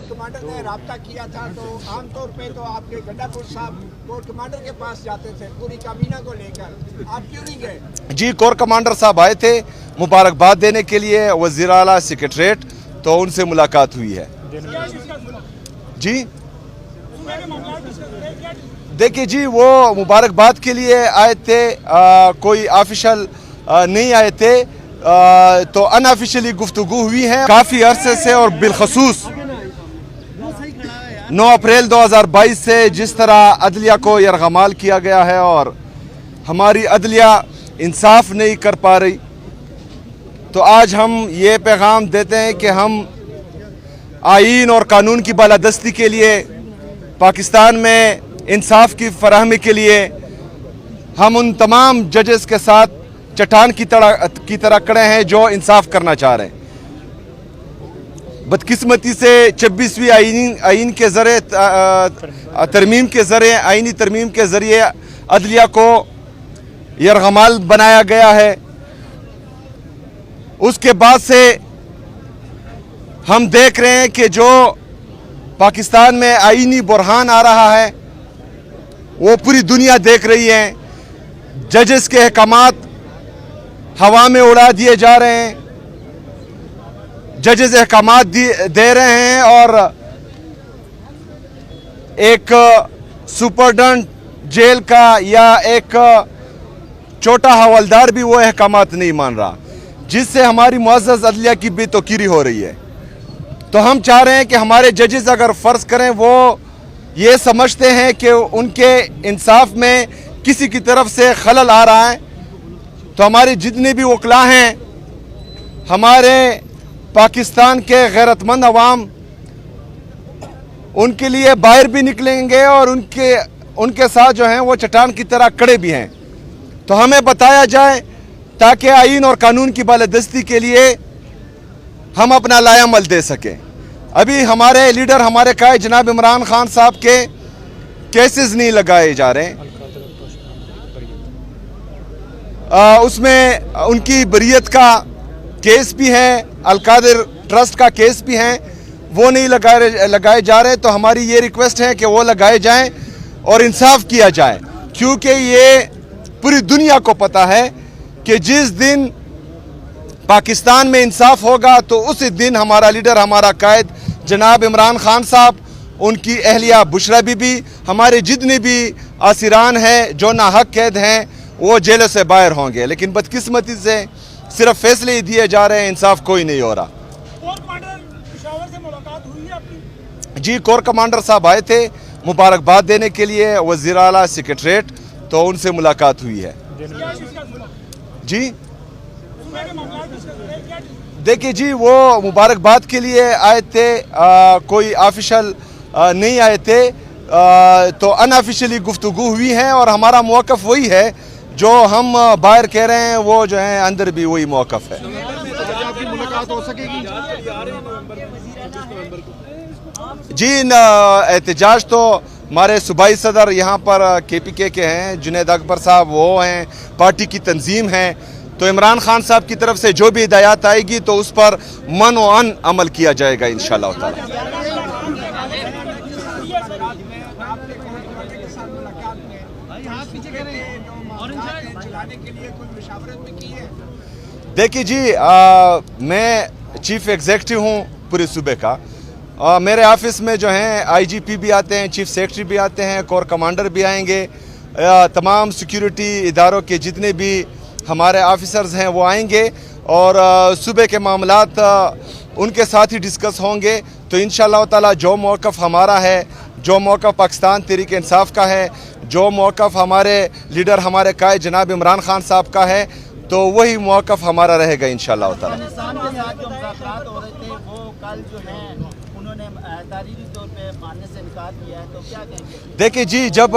Commander ने रब्ता किया था तो आमतौर पे तो आपके गंडापुर साहब कोर कमांडर के पास जाते थे पूरी काबीना को लेकर, आप क्यों नहीं गए? जी, कोर कमांडर साहब आए थे मुबारकबाद देने के लिए वज़ीर आला सेक्रेटरीट, तो उनसे मुलाकात हुई है। जी देखिए जी, वो मुबारकबाद के लिए आए थे, कोई ऑफिशियल नहीं आए थे, तो अनऑफिशियली गुफ्तगू हुई है काफ़ी अरसे से। और बिलखसूस 9 अप्रैल 2022 से जिस तरह अदलिया को यरगमाल किया गया है और हमारी अदलिया इंसाफ नहीं कर पा रही, तो आज हम ये पैगाम देते हैं कि हम आईन और कानून की बालादस्ती के लिए, पाकिस्तान में इंसाफ की फराहमी के लिए हम उन तमाम जजेस के साथ चट्टान की तरह खड़े हैं जो इंसाफ करना चाह रहे हैं। बदकिस्मती से 26वीं आईन के ज़रिए तरमीम के ज़रिए आईनी तरमीम के ज़रिए अदलिया को यरगमाल बनाया गया है। उसके बाद से हम देख रहे हैं कि जो पाकिस्तान में आईनी बुरहान आ रहा है वो पूरी दुनिया देख रही है। जजेस के अहकामात हवा में उड़ा दिए जा रहे हैं, जजेस अहकामात दे रहे हैं और एक सुपरडेंट जेल का या एक छोटा हवलदार भी वो अहकामात नहीं मान रहा, जिससे हमारी मुअज़्ज़ज़ अदलिया की बेतौकीरी हो रही है। तो हम चाह रहे हैं कि हमारे जजेस अगर फ़र्ज़ करें वो ये समझते हैं कि उनके इंसाफ में किसी की तरफ से खलल आ रहा है, तो हमारे जितने भी वकला हैं, हमारे पाकिस्तान के गैरतमंद अवाम उनके लिए बाहर भी निकलेंगे और उनके साथ जो हैं वो चट्टान की तरह खड़े भी हैं। तो हमें बताया जाए ताकि आईन और कानून की बालादस्ती के लिए हम अपना लायामल दे सकें। अभी हमारे लीडर, हमारे कायद जनाब इमरान खान साहब के केसेस नहीं लगाए जा रहे हैं, उसमें उनकी बरियत का केस भी है, अलकादिर ट्रस्ट का केस भी है, वो नहीं लगाए जा रहे। तो हमारी ये रिक्वेस्ट है कि वो लगाए जाएं और इंसाफ किया जाए, क्योंकि ये पूरी दुनिया को पता है कि जिस दिन पाकिस्तान में इंसाफ होगा तो उसी दिन हमारा लीडर, हमारा कायद जनाब इमरान खान साहब, उनकी अहलिया बुशरा बीबी, हमारे जितने भी आसिरान हैं जो नाहक कैद हैं वो जेलों से बाहर होंगे। लेकिन बदकिस्मती से सिर्फ फैसले ही दिए जा रहे हैं, इंसाफ कोई नहीं हो रहा। कोर कमांडर पेशावर से मुलाकात हुई है आपकी? जी, कोर कमांडर साहब आए थे मुबारकबाद देने के लिए वज़ीर आला सेक्रेटरीट, तो उनसे मुलाकात हुई है। जी देखिए जी, वो मुबारकबाद के लिए आए थे, कोई ऑफिशियल नहीं आए थे, तो अनऑफिशियली गुफ्तगू हुई है और हमारा मौक़िफ़ वही है जो हम बाहर कह रहे हैं, वो जो है अंदर भी वही मौक़िफ़ है। आपकी मुलाकात हो सकेगी? जी, एहतजाज तो हमारे सूबाई सदर यहाँ पर KPK के हैं, जुनैद अकबर साहब वो हैं, पार्टी की तंजीम है। तो इमरान खान साहब की तरफ से जो भी हिदायत आएगी तो उस पर मन व अन अमल किया जाएगा इंशाअल्लाह ताला। देखिए जी, मैं चीफ एग्जीक्यूटिव हूँ पूरे सूबे का, मेरे ऑफिस में जो हैं IGP भी आते हैं, चीफ सेक्रेटरी भी आते हैं, कोर कमांडर भी आएंगे, तमाम सिक्योरिटी इदारों के जितने भी हमारे ऑफिसर्स हैं वो आएंगे और सूबे के मामलात उनके साथ ही डिस्कस होंगे। तो इंशाअल्लाह ताला जो मौक़िफ़ हमारा है, जो मौक़िफ़ पाकिस्तान तहरीक इंसाफ का है, जो मौक़िफ़ हमारे लीडर, हमारे कायद जनाब इमरान खान साहब का है, तो वही मौक़िफ़ हमारा रहेगा इंशाअल्लाह ताला। देखिए जी, जब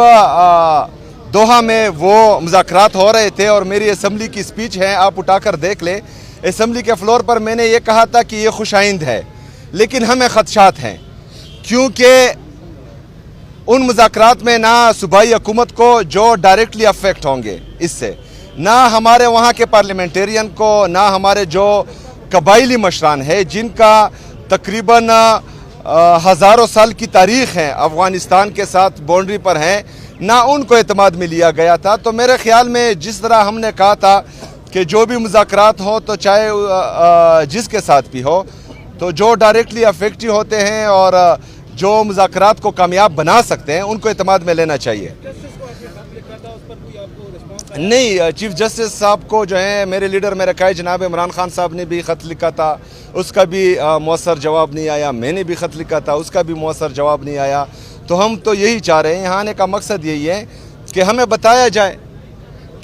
दोहा में वो मुज़ाकरात हो रहे थे और मेरी असम्बली की स्पीच है, आप उठाकर देख लें, असम्बली के फ्लोर पर मैंने ये कहा था कि ये खुशाइंद है, लेकिन हमें ख़दशात हैं, क्योंकि उन मुज़ाकरात में ना सूबाई हुकूमत को जो डायरेक्टली अफेक्ट होंगे इससे, ना हमारे वहाँ के पार्लियामेंटेरियन को, ना हमारे जो कबाइली मशरान है जिनका तकरीबन हज़ारों साल की तारीख़ है, अफ़गानिस्तान के साथ बाउंड्री पर हैं, ना उनको एतमाद में लिया गया था। तो मेरे ख़्याल में जिस तरह हमने कहा था कि जो भी मुज़ाकरात हो तो चाहे जिसके साथ भी हो, तो जो डायरेक्टली अफेक्टिव होते हैं और जो मुज़ाकरात को कामयाब बना सकते हैं उनको एतमाद में लेना चाहिए। नहीं, चीफ जस्टिस साहब को जो है मेरे लीडर मेरे कायद जनाब इमरान खान साहब ने भी ख़त लिखा था, उसका भी मौसर जवाब नहीं आया। मैंने भी ख़त लिखा था, उसका भी मौसर जवाब नहीं आया। तो हम तो यही चाह रहे हैं, यहाँ आने का मकसद यही है कि हमें बताया जाए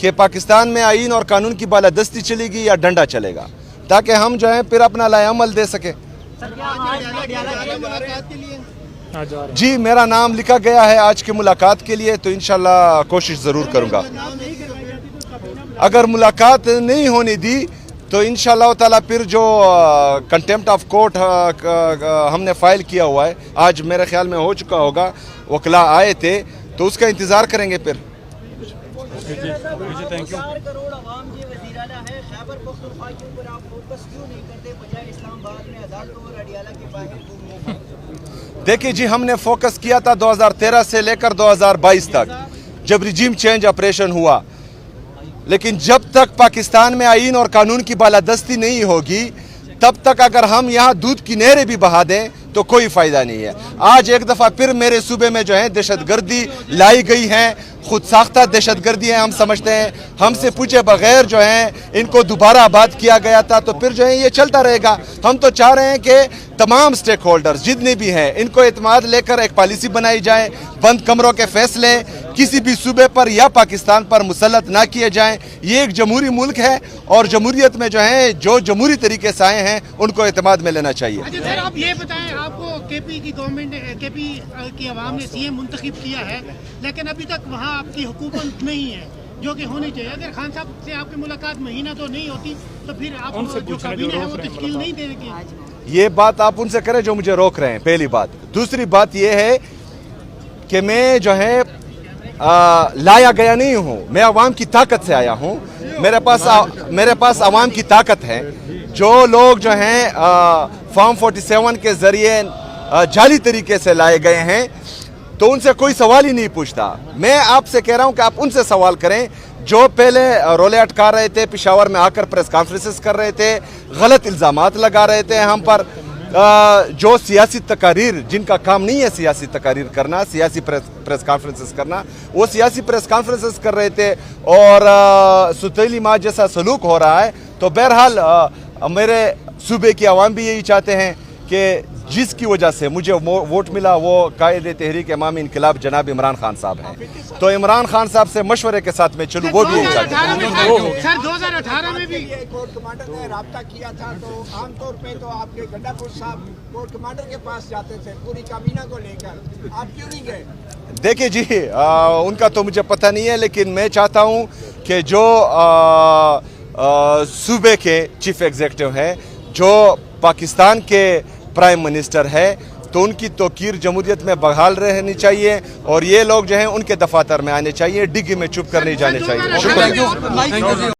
कि पाकिस्तान में आईन और कानून की बालादस्ती चलेगी या डंडा चलेगा, ताकि हम जो है फिर अपना लाएअमल दे सकें। जी, मेरा नाम लिखा गया है आज की मुलाकात के लिए, तो इंशाल्लाह कोशिश ज़रूर करूँगा। अगर मुलाकात नहीं होने दी तो इंशाल्लाह ताला फिर जो कंटेम्प्ट ऑफ कोर्ट हमने फ़ाइल किया हुआ है, आज मेरे ख्याल में हो चुका होगा, वकला आए थे, तो उसका इंतज़ार करेंगे फिर। Thank you. 4 करोड़ आवाम के वज़ीर-ए-आला है, खैबर पख्तूनख्वा के ऊपर आप फोकस क्यों नहीं करते, बजाय इस्लामाबाद में अदालतों और अडियाला के बाहर? देखिए जी, हमने फोकस किया था 2013 से लेकर 2022 तक, जब रिजीम चेंज ऑपरेशन हुआ। लेकिन जब तक पाकिस्तान में आईन और कानून की बालादस्ती नहीं होगी, तब तक अगर हम यहाँ दूध की नहरें भी बहा दें तो कोई फ़ायदा नहीं है। आज एक दफ़ा फिर मेरे सूबे में जो है दहशतगर्दी लाई गई है, खुद साख्ता दहशतगर्दी है। हम समझते हैं हमसे पूछे बगैर जो है इनको दोबारा आबाद किया गया था, तो फिर जो है ये चलता रहेगा। हम तो चाह रहे हैं कि तमाम स्टेक होल्डर्स जितने भी हैं इनको एतमाद लेकर एक पॉलिसी बनाई जाए, बंद कमरों के फैसले किसी भी सूबे पर या पाकिस्तान पर मुसल्लत ना किए जाएं। ये एक जमहूरी मुल्क है और जमहूरियत में जो है जो जमहूरी तरीके से आए हैं उनको एतमाद में लेना चाहिए। अच्छा सर, आप ये बताएं, आपको केपी की गवर्नमेंट, केपी की आवाम ने सीएम मुंतखब किया है, लेकिन अभी तक वहाँ आपकी हुकूमत नहीं है जो कि होनी चाहिए। अगर खान साहब से आपकी मुलाकात महीना तो नहीं होती तो फिर आप जो काबीना है वो तश्कील नहीं देंगे। ये बात आप उनसे करें जो मुझे रोक रहे हैं, पहली बात। दूसरी बात ये है कि मैं जो है लाया गया नहीं हूँ, मैं अवाम की ताकत से आया हूँ। मेरे पास अवाम की ताकत है। जो लोग जो हैं फॉर्म 47 के ज़रिए जाली तरीके से लाए गए हैं, तो उनसे कोई सवाल ही नहीं पूछता। मैं आपसे कह रहा हूं कि आप उनसे सवाल करें जो पहले रोले अटका रहे थे, पेशावर में आकर प्रेस कॉन्फ्रेंसेस कर रहे थे, गलत इल्ज़ामात लगा रहे थे हम पर, जो सियासी तकारीर, जिनका काम नहीं है सियासी तकारीर करना, सियासी प्रेस कॉन्फ्रेंसेस करना, वो सियासी प्रेस कॉन्फ्रेंसेस कर रहे थे और सुतैली माँ जैसा सलूक हो रहा है। तो बहरहाल मेरे सूबे की आवाम भी यही चाहते हैं कि जिसकी वजह से मुझे वोट मिला वो कायदे तहरीक इमामी इनकलाब जनाब इमरान खान साहब हैं। तो इमरान खान साहब से मशवरे के साथ में चलूँ, वो भी यही चाहते हैं। सर 2018 में भी कोर्ट कमांडर ने रब्ता किया था, तो आमतौर पे तो आपके गंडापुर साहब कोर्ट कमांडर के पास जाते थे पूरी काबीना को लेकर, आप क्यों नहीं गए? देखिए जी, उनका तो मुझे पता नहीं है, लेकिन मैं चाहता हूँ कि जो सूबे के चीफ एग्जीक्यूटिव हैं, जो पाकिस्तान के प्राइम मिनिस्टर है, तो उनकी तौकीर जमहूरियत में बहाल रहनी चाहिए और ये लोग जो हैं उनके दफातर में आने चाहिए, डिग्गी में चुप कर नहीं जाने चाहिए। शुक्रिया।